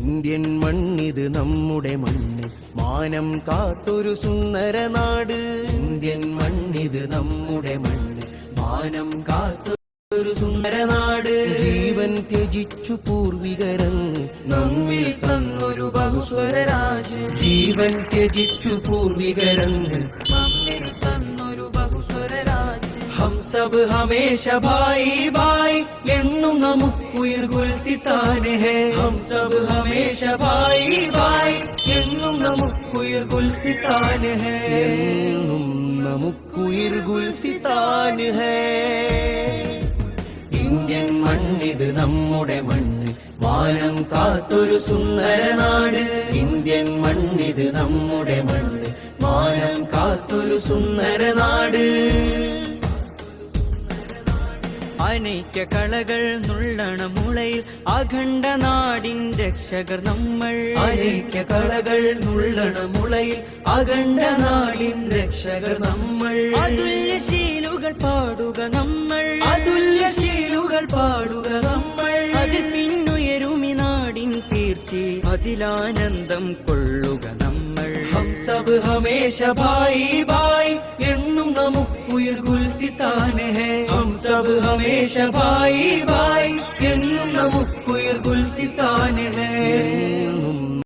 Indian മണ്ണിത് നമ്മുടെ മണ്ണ്, മാനം കാത്തൊരു സുന്ദര നാട്. ഇന്ത്യൻ മണ്ണിത് നമ്മുടെ മണ്ണ്, മാനം കാത്തൊരു സുന്ദര നാട്. ജീവൻ ത്യജിച്ചു പൂർവികരങ്ങ് നമ്മിൽ തന്നൊരു ബഹുസ്വര രാജ്യം. ജീവൻ ത്യജിച്ചു പൂർവികരങ്ങ് നമ്മിൽ തന്നൊരു ബഹുസ്വര രാജ്യം. हम सब हमेशा भाई भाई എന്നും നമുക്കുയിർ ഗുൽസിതാൻ है. हम सब हमेशा भाई भाई എന്നും നമുക്കുയിർ ഗുൽസിതാൻ है. എന്നും നമുക്കുയിർ ഗുൽസിതാൻ है. ഇന്ത്യൻ മണ്ണിത് നമ്മുടെ മണ്ണ്, മാനം കാത്തൊരു സുന്ദര നാട്. ഇന്ത്യൻ മണ്ണിത് നമ്മുടെ മണ്ണ്, മാനം കാത്തൊരു സുന്ദര നാട്. അനൈക്യ കളകൾ നുള്ളണ മുളയിൽ അഖണ്ഡ നാടിൻ രക്ഷകർ നമ്മൾ. അനൈക്യ കളകൾ നുള്ളണ മുളയിൽ അഖണ്ഡ നാടിൻ രക്ഷകർ നമ്മൾ. അതുല്യശീലുകൾ പാടുക നമ്മൾ. അതുല്യശീലുകൾ പാടുക നമ്മൾ. അതിൽ പിന്നുയരുമി നാടിൻ കീർത്തി, അതിലാനന്ദം കൊള്ളുക നമ്മൾ. हम सब हमेशा भाई भाई എന്നും നമുക്കുയിർ ഗുൽസിതാൻ है. हम सब हमेशा भाई भाई എന്നും നമുക്കുയിർ ഗുൽസിതാൻ है.